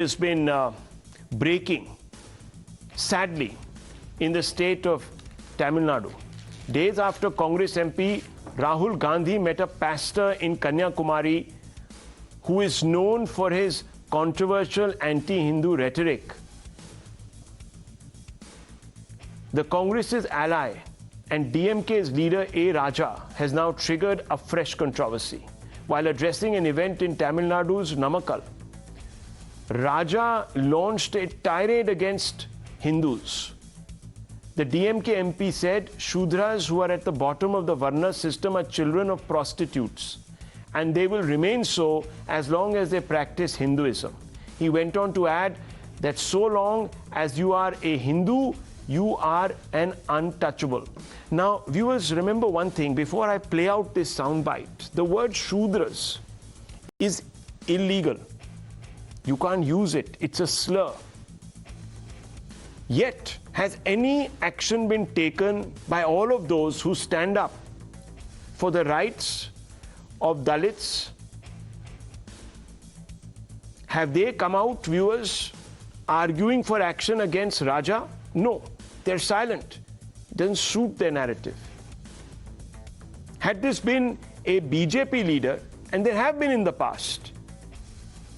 has been breaking, sadly, in the state of Tamil Nadu. Days after Congress MP Rahul Gandhi met a pastor in Kanyakumari who is known for his controversial anti-Hindu rhetoric. The Congress's ally and DMK's leader A Raja has now triggered a fresh controversy. While addressing an event in Tamil Nadu's Namakkal, Raja launched a tirade against Hindus. The DMK MP said Shudras who are at the bottom of the varna system are children of prostitutes, and they will remain so as long as they practice Hinduism. He went on to add that so long as you are a Hindu, you are an untouchable. Now, viewers, remember one thing before I play out this soundbite. The word Shudras is illegal. You can't use it. It's a slur. Yet, has any action been taken by all of those who stand up for the rights of Dalits? Have they come out, viewers, arguing for action against Raja? No, they're silent. It doesn't suit their narrative. Had this been a BJP leader, and there have been in the past,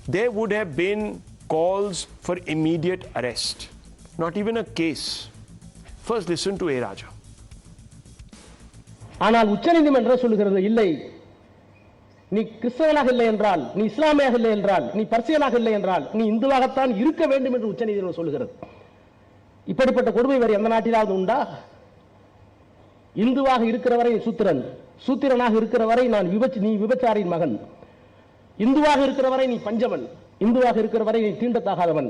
there would have been calls for immediate arrest. Not even a case. First, listen to A. Raja. ஆனால் உச்சநீதிமன்றம் சொல்லுகிறது இல்லை, நீ கிறிஸ்தவனாக இல்லை என்றால், நீ இஸ்லாமியாக இல்லை என்றால், நீ பர்சியனாக இல்லை என்றால், நீ இந்துவாகத்தான் இருக்க வேண்டும் என்று உச்சநீதிமன்றம் சொல்லுகிறது. இப்படிப்பட்ட கொடுமை வேறு எந்த நாட்டிலாவது உண்டா? இந்துவாக இருக்கிற வரை சூத்திரன், சூத்திரனாக இருக்கிற வரை நீ விபச்சாரியின் மகன், இந்துவாக இருக்கிற வரை நீ பஞ்சவன், இந்துவாக இருக்கிற வரை நீ தீண்டத்தகாதவன்.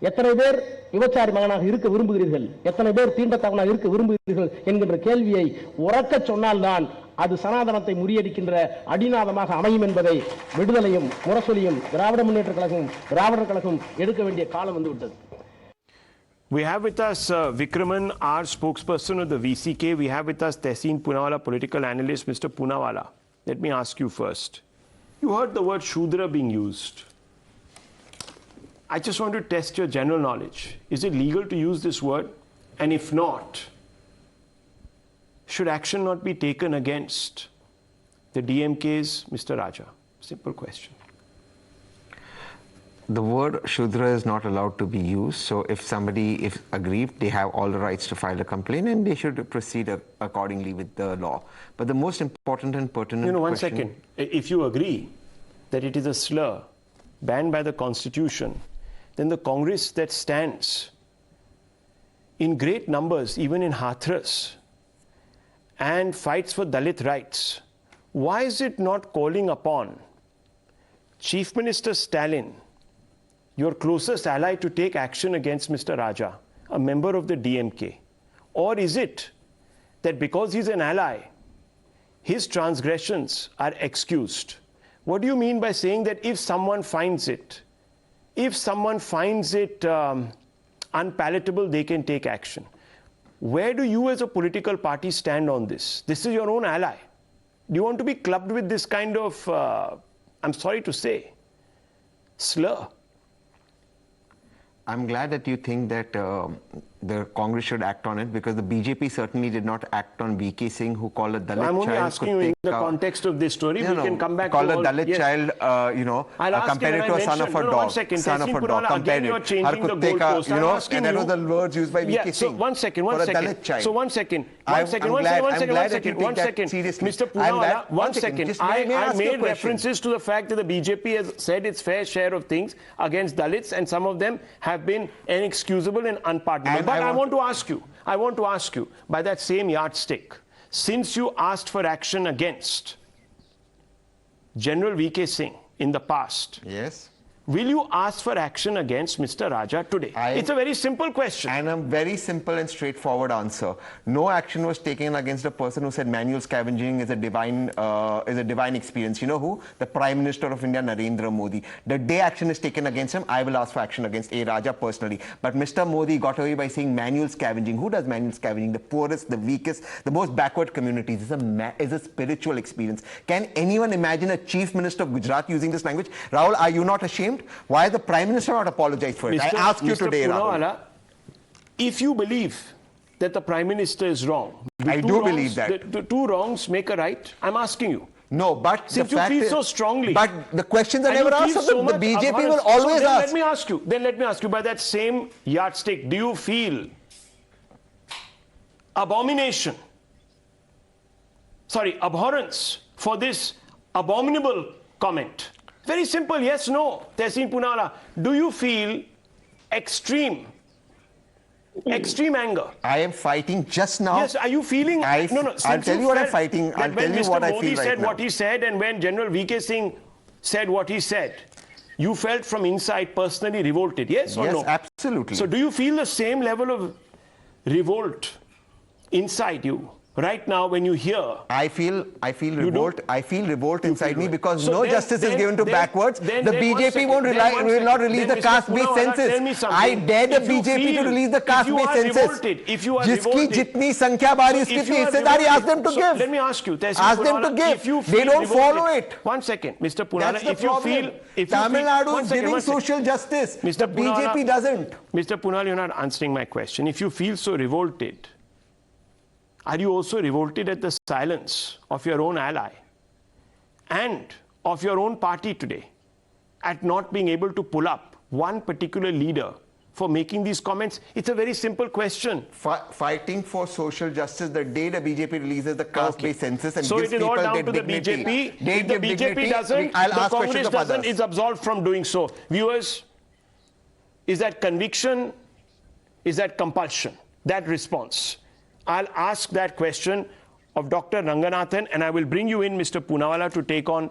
எத்தனை பேர் விபச்சாரி மகனாக இருக்க விரும்புகிறீர்கள், எத்தனை பேர் தீண்டத்தகவனாக இருக்க விரும்புகிறீர்கள் என்கின்ற கேள்வியை உறக்க சொன்னால்தான் அது சனாதனத்தை முறியடிக்கின்ற அடிநாதமாக அமையும் என்பதை விடுதலையும் முரசொலியும் திராவிட முன்னேற்ற கழகம் திராவிடர் கழகம் எடுக்க வேண்டிய காலம் வந்துவிட்டது. We have with us Vikraman, our spokesperson of the VCK. We have with us Tehseen Poonawalla, political analyst. Mr. Poonawalla, let me ask you first. You heard the word Shudra being used. I just want to test your general knowledge. Is it legal to use this word? And if not, should action not be taken against the DMK's Mr. Raja? Simple question. The word Shudra is not allowed to be used. So if somebody is aggrieved, they have all the rights to file a complaint and they should proceed accordingly with the law. But the most important and pertinent one second. If you agree that it is a slur banned by the Constitution, then the Congress that stands in great numbers, even in Hathras, and fights for Dalit rights, why is it not calling upon Chief Minister Stalin, your closest ally, to take action against Mr. Raja, a member of the DMK? Or is it that because he's an ally, his transgressions are excused? What do you mean by saying that if someone finds it unpalatable, they can take action? Where do you as a political party stand on this? This is your own ally. Do you want to be clubbed with this kind of, I'm sorry to say, slur? I'm glad that you think that the Congress should act on it, because the BJP certainly did not act on VK Singh, who called a Dalit child. I'm only asking you in the context of this story. We can come back to call a Dalit child, compare it to a son of a dog. 1 second. Son of a dog. Again, you're changing the goalpost. And that was the words used by VK Singh. So 1 second. So 1 second. Mr. Poonawalla, 1 second. I made references to the fact that the BJP has said its fair share of things against Dalits, and some of them have been inexcusable and unpardonable. But I want to ask you, by that same yardstick, since you asked for action against General VK Singh in the past, yes, will you ask for action against Mr. Raja today? It's a very simple question. And a very simple and straightforward answer. No action was taken against a person who said manual scavenging is a divine experience. You know who? The Prime Minister of India, Narendra Modi. The day action is taken against him, I will ask for action against A. Raja personally. But Mr. Modi got away by saying manual scavenging. Who does manual scavenging? The poorest, the weakest, the most backward communities. It's a spiritual experience. Can anyone imagine a Chief Minister of Gujarat using this language? Rahul, are you not ashamed? blamed? Why has the Prime Minister not apologized for it? I ask you today, Rahul. If you believe that the Prime Minister is wrong, I do believe that. The two wrongs make a right. I'm asking you. No, but since you feel so strongly. But the questions are never asked. So the BJP will always ask. Let me ask you. Then let me ask you, by that same yardstick, do you feel abhorrence for this abominable comment? Very simple, yes, no. Tehseen Poonawalla, do you feel extreme anger? I am fighting just now. Yes, are you feeling? No. I'll tell you what I'm fighting. I'll tell you what I feel right now. When Mr. Modi said what he said, and when General VK Singh said what he said, you felt from inside personally revolted, yes or no? Yes, absolutely. So do you feel the same level of revolt inside you right now when you hear? I feel revolt. I feel revolt inside me because no justice is given to backwards. The BJP will not release the caste-based census. I dare the BJP to release the caste-based census. If you are जिसकी जितनी संख्या बारी उसकी हिस्सेदारी, ask them to give. Let me ask you, ask them to give. They don't follow it. 1 second, Mr. Poonawalla. That's the problem. Tamil Nadu is giving social justice. The BJP doesn't. Mr. Poonawalla, you're not answering my question. If you feel so revolted, are you also revolted at the silence of your own ally and of your own party today at not being able to pull up one particular leader for making these comments? It's a very simple question. Fighting for social justice the day the BJP releases the caste-based census and so gives it is all people down their to the dignity. BJP. If the BJP doesn't, the Congress doesn't, it's absolved from doing so. Viewers, is that conviction? Is that compulsion? That response? I'll ask that question of Dr. Ranganathan, and I will bring you in, Mr. Poonawalla, to take on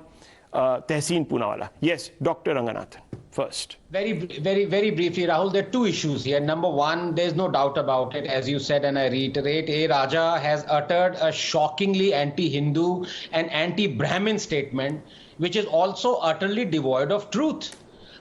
Tehseen Poonawalla. Yes, Dr. Ranganathan, first. Very briefly, Rahul, there are two issues here. Number one, there's no doubt about it, as you said, and I reiterate, A. Raja has uttered a shockingly anti-Hindu and anti-Brahmin statement, which is also utterly devoid of truth.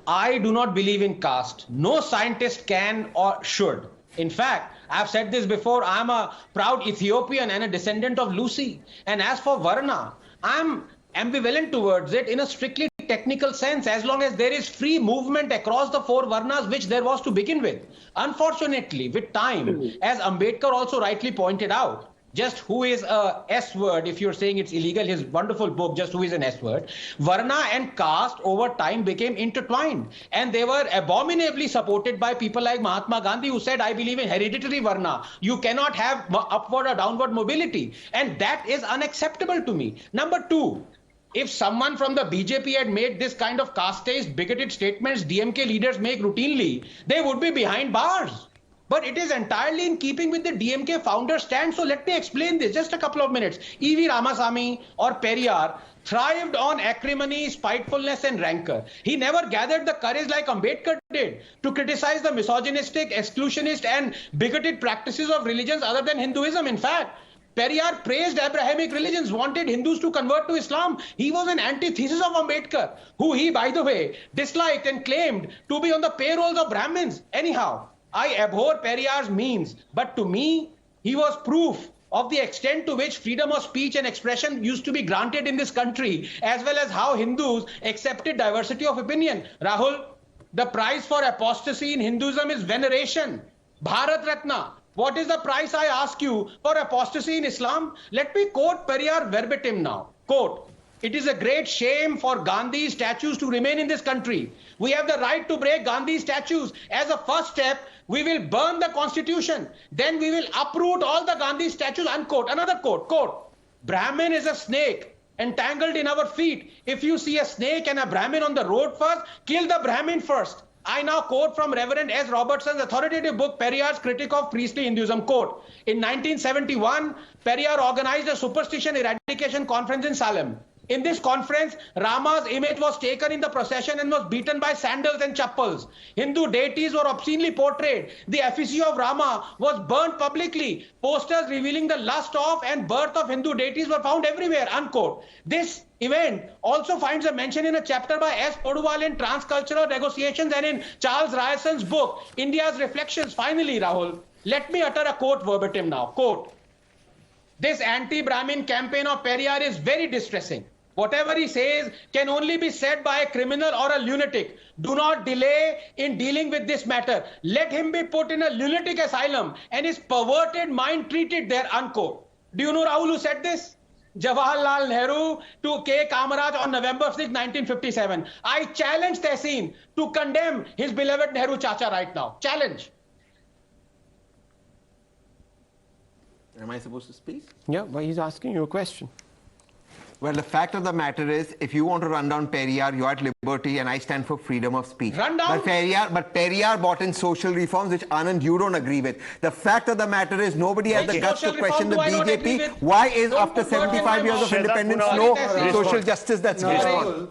I do not believe in caste. No scientist can or should. In fact, I've said this before, I'm a proud Ethiopian and a descendant of Lucy. And as for varna, I'm ambivalent towards it in a strictly technical sense, as long as there is free movement across the four varnas, which there was to begin with. Unfortunately, with time, as Ambedkar also rightly pointed out, just who is a S word, if you're saying it's illegal, his wonderful book, Just Who is an S word, varna and caste over time became intertwined. And they were abominably supported by people like Mahatma Gandhi, who said, I believe in hereditary varna. You cannot have upward or downward mobility. And that is unacceptable to me. Number two, if someone from the BJP had made this kind of caste-based bigoted statements DMK leaders make routinely, they would be behind bars. But it is entirely in keeping with the DMK founder stand. So let me explain this, just a couple of minutes. E.V. Ramasamy or Periyar thrived on acrimony, spitefulness and rancor. He never gathered the courage like Ambedkar did to criticize the misogynistic, exclusionist and bigoted practices of religions other than Hinduism. In fact, Periyar praised Abrahamic religions, wanted Hindus to convert to Islam. He was an antithesis of Ambedkar, who he, by the way, disliked and claimed to be on the payrolls of Brahmins. Anyhow, I abhor Periyar's means, but to me, he was proof of the extent to which freedom of speech and expression used to be granted in this country, as well as how Hindus accepted diversity of opinion. Rahul, the price for apostasy in Hinduism is veneration. Bharat Ratna. What is the price, I ask you, for apostasy in Islam? Let me quote Periyar verbatim now. Quote, it is a great shame for Gandhi's statues to remain in this country. We have the right to break Gandhi's statues. As a first step, we will burn the constitution. Then we will uproot all the Gandhi statues, unquote. Another quote, quote, Brahmin is a snake entangled in our feet. If you see a snake and a Brahmin on the road first, kill the Brahmin first. I now quote from Reverend S. Robertson's authoritative book, Periyar's Critique of Priestly Hinduism. Quote, in 1971, Periyar organized a superstition eradication conference in Salem. In this conference, Rama's image was taken in the procession and was beaten by sandals and chappals. Hindu deities were obscenely portrayed. The effigy of Rama was burnt publicly. Posters revealing the lust of and birth of Hindu deities were found everywhere, unquote. This event also finds a mention in a chapter by S. Podwal in Transcultural Negotiations and in Charles Ryerson's book, India's Reflections. Finally, Rahul, let me utter a quote verbatim now. Quote, this anti-Brahmin campaign of Periyar is very distressing. Whatever he says can only be said by a criminal or a lunatic. Do not delay in dealing with this matter. Let him be put in a lunatic asylum and his perverted mind treated there, unquote. Do you know Rahul who said this? Jawaharlal Nehru to K. Kamaraj on November 6, 1957. I challenge Tehseen to condemn his beloved Nehru Chacha right now. Challenge. Am I supposed to speak? Yeah, but he's asking you a question. Well, the fact of the matter is, if you want to run down Periyar, you're at liberty, and I stand for freedom of speech. Run down? But Periyar brought in social reforms, which Anand, you don't agree with. The fact of the matter is, nobody has the guts to question the BJP. Why is, after 75 years of independence, no social justice that's going on?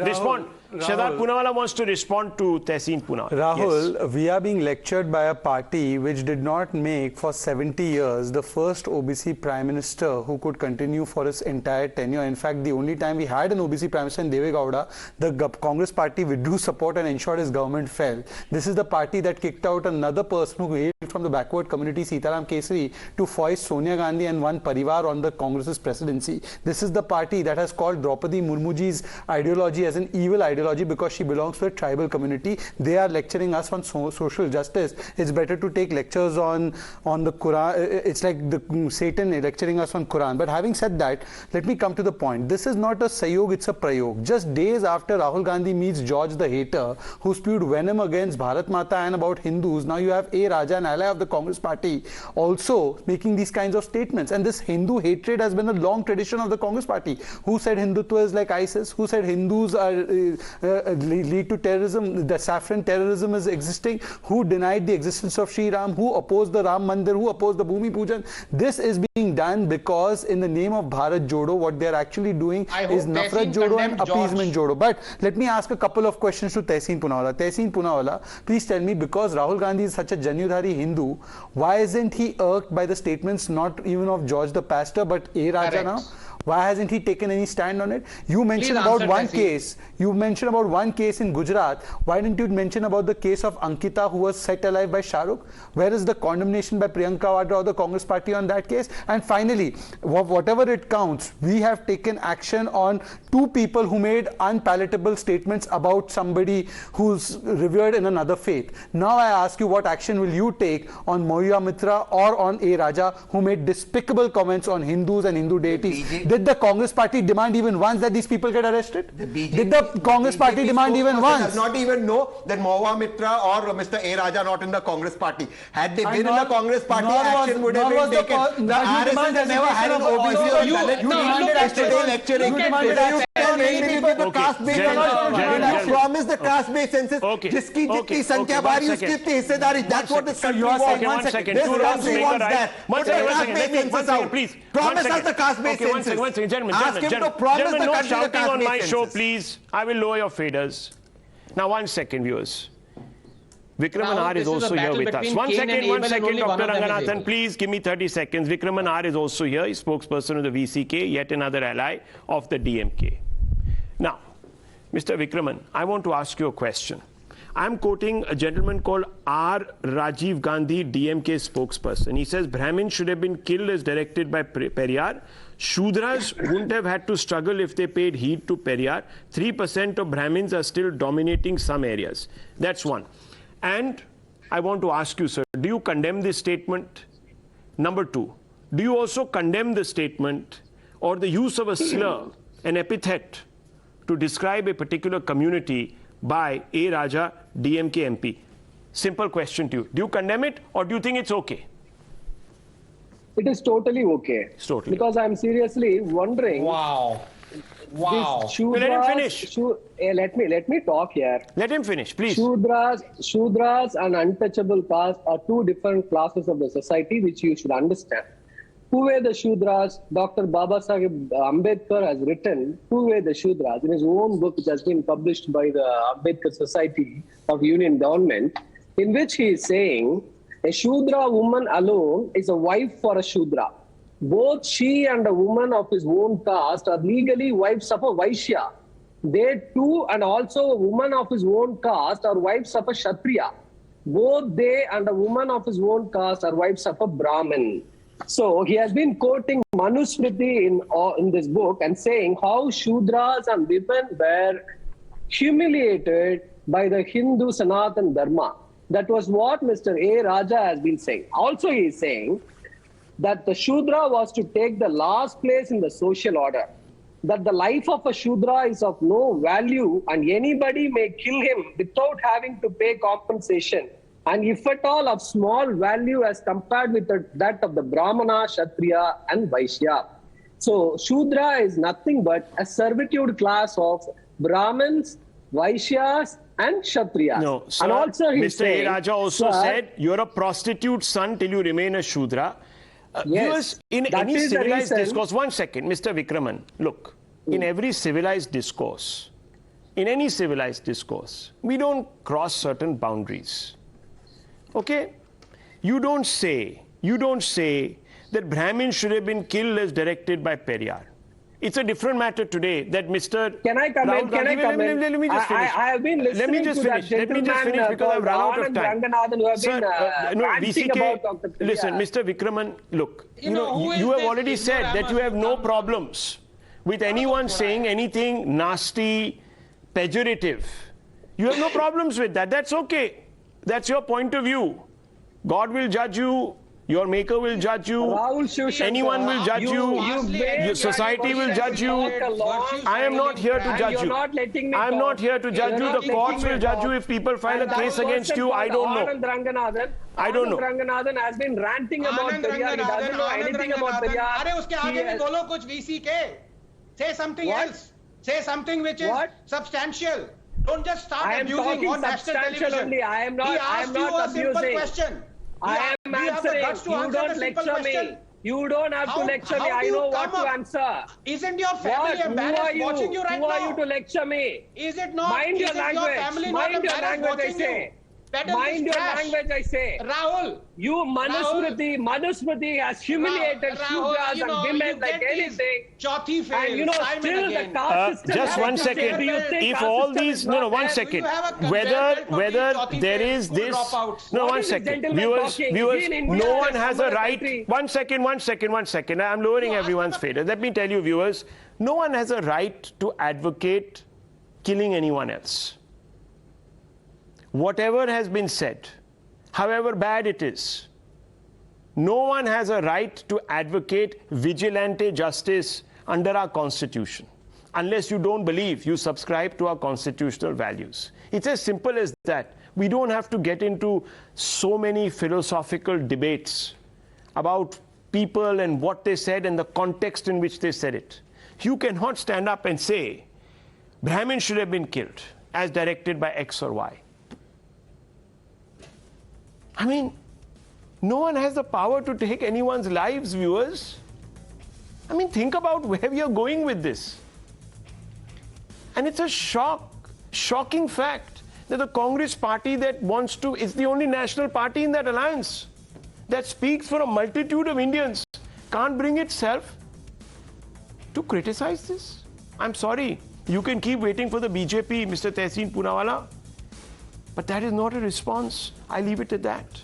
Respond. Shehzad Poonawalla wants to respond to Tehseen Poonawalla. Rahul, we are being lectured by a party which did not make for 70 years the first OBC Prime Minister who could continue for his entire tenure. In fact, the only time we had an OBC Prime Minister in Deve Gowda, the Congress party withdrew support and ensured his government fell. This is the party that kicked out another person who hailed from the backward community, Sitaram Kesari, to foist Sonia Gandhi and one Parivar on the Congress's presidency. This is the party that has called Draupadi Murmuji's ideology as an evil ideology because she belongs to a tribal community. They are lecturing us on social justice. It's better to take lectures on the Quran. It's like the Satan lecturing us on Quran. But having said that, let me come to the point. This is not a Sayog, it's a Prayog. Just days after Rahul Gandhi meets George the Hater, who spewed venom against Bharat Mata and about Hindus, now you have A. Raja, an ally of the Congress party, also making these kinds of statements. And this Hindu hatred has been a long tradition of the Congress party. Who said Hindutva is like ISIS? Who said Hindus are lead to terrorism? The saffron terrorism is existing. Who denied the existence of Sri Ram? Who opposed the Ram Mandir? Who opposed the Bhumi Pujan? This is being done because in the name of Bharat Jodo, what they're actually doing is Nafrat Jodo and appeasement Jodo. But let me ask a couple of questions to Tehseen Poonawalla. Tehseen Poonawalla, please tell me, because Rahul Gandhi is such a Janyudhari Hindu, why isn't he irked by the statements not even of George the Pastor but A. Raja now? Why hasn't he taken any stand on it? You mentioned about one case. You mentioned about one case in Gujarat. Why didn't you mention about the case of Ankita who was set alive by Shah Rukh? Where is the condemnation by Priyanka Vadra or the Congress party on that case? And finally, whatever it counts, we have taken action on two people who made unpalatable statements about somebody who's revered in another faith. Now I ask you, what action will you take on Mohiya Mitra or on A. Raja, who made despicable comments on Hindus and Hindu deities? Did the Congress party demand even once that these people get arrested? Did the Congress party demand even once? Does not even know that Mohiya Mitra or Mr. A. Raja are not in the Congress party. Had they been in the Congress party, action would have been taken. The RSS has never had an OBC. You demanded yesterday lecturing. The caste-based you promised the caste-based census. Jiski jitni sankhya bari, uski itni hissedari. That's what this country wants. One second. This country wants that. Put the caste-based census out. Please. Promise us the caste-based census. One second, gentlemen. Ask him to promise the no country the shouting on my caste-based show, census. please. I will lower your faders. Now, 1 second, viewers. Vikraman R is also here with us. One second, Dr. Ranganathan, please give me 30 seconds. Vikraman R is also here. He's spokesperson of the VCK, yet another ally of the DMK. Now, Mr. Vikraman, I want to ask you a question. I'm quoting a gentleman called R. Rajiv Gandhi, DMK spokesperson. He says Brahmins should have been killed as directed by Periyar. Shudras wouldn't have had to struggle if they paid heed to Periyar. 3% of Brahmins are still dominating some areas. That's one. And I want to ask you, sir, do you condemn this statement? Number two, do you also condemn the statement or the use of a slur, an epithet, to describe a particular community by A. Raja, DMK MP? Simple question to you. Do you condemn it or do you think it's okay? It is totally okay. It's totally because I'm seriously wondering. Wow. Wow. Let him finish. Let me talk here. Let him finish, please. Shudras and untouchable caste are two different classes of the society which you should understand. Who were the Shudras? Dr. Babasaheb Ambedkar has written who were the Shudras in his own book, which has been published by the Ambedkar Society of Union Government, in which he is saying a Shudra woman alone is a wife for a Shudra. Both she and a woman of his own caste are legally wives of a Vaishya. They too, and also a woman of his own caste, are wives of a Kshatriya. Both they and a woman of his own caste are wives of a Brahmin. So he has been quoting Manusmriti in this book and saying how Shudras and women were humiliated by the Hindu Sanatan Dharma. That was what Mr. A. Raja has been saying. Also, he is saying that the Shudra was to take the last place in the social order, that the life of a Shudra is of no value and anybody may kill him without having to pay compensation, and if at all of small value as compared with that of the Brahmana, Kshatriya and Vaishya. So Shudra is nothing but a servitude class of Brahmins, Vaishyas and Kshatriyas. No, sir, and also Mr. A. Raja also said, you're a prostitute son till you remain a Shudra. Viewers, in any civilized discourse, one second, Mr. Vikraman, look, in every civilized discourse, we don't cross certain boundaries. Okay? You don't say that Brahmins should have been killed as directed by Periyar. It's a different matter today that Mr. Can I come in? Let me just finish. I have been listening Let me just finish because I've run out of time. Sir, listen, Mr. Vikraman, look, you have already said that you have no problems with anyone saying anything nasty, pejorative. You have no problems with that. That's okay. That's your point of view. God will judge you. Your maker will judge you. Anyone will judge you. Your society will judge you. I am not here to judge you. I am not here to judge you. The courts will judge you if people file a case against you. I don't know. I don't know. Ranganathan has been ranting about Periyar. He doesn't know anything about Periyar. Say something else. Say something which is substantial. Don't just start abusing on national television. Only. I am not simple question. I am answering. You don't lecture me. You don't have to lecture me. I know what to answer. Isn't your family embarrassed watching you right now? Who are you to lecture me? Is it not? Mind your language. Mind your language, I say. Mind your language, I say. Rahul. You Manusmriti has humiliated Shudras and women like anything. And still the caste system. Just one second. If all these, one second. Whether there is this, one second. Viewers, no one has a right. One second. I'm lowering everyone's fader. Let me tell you, viewers, no one has a right to advocate killing anyone else. Whatever has been said, however bad it is, no one has a right to advocate vigilante justice under our constitution unless you don't believe you subscribe to our constitutional values. It's as simple as that. We don't have to get into so many philosophical debates about people and what they said and the context in which they said it. You cannot stand up and say Brahmins should have been killed as directed by X or Y. I mean, no one has the power to take anyone's lives, viewers. I mean, think about where we are going with this. And it's a shocking fact that the Congress party that wants to, is the only national party in that alliance that speaks for a multitude of Indians, can't bring itself to criticize this. I'm sorry. You can keep waiting for the BJP, Mr. Tehseen Poonawalla. But that is not a response. I leave it at that.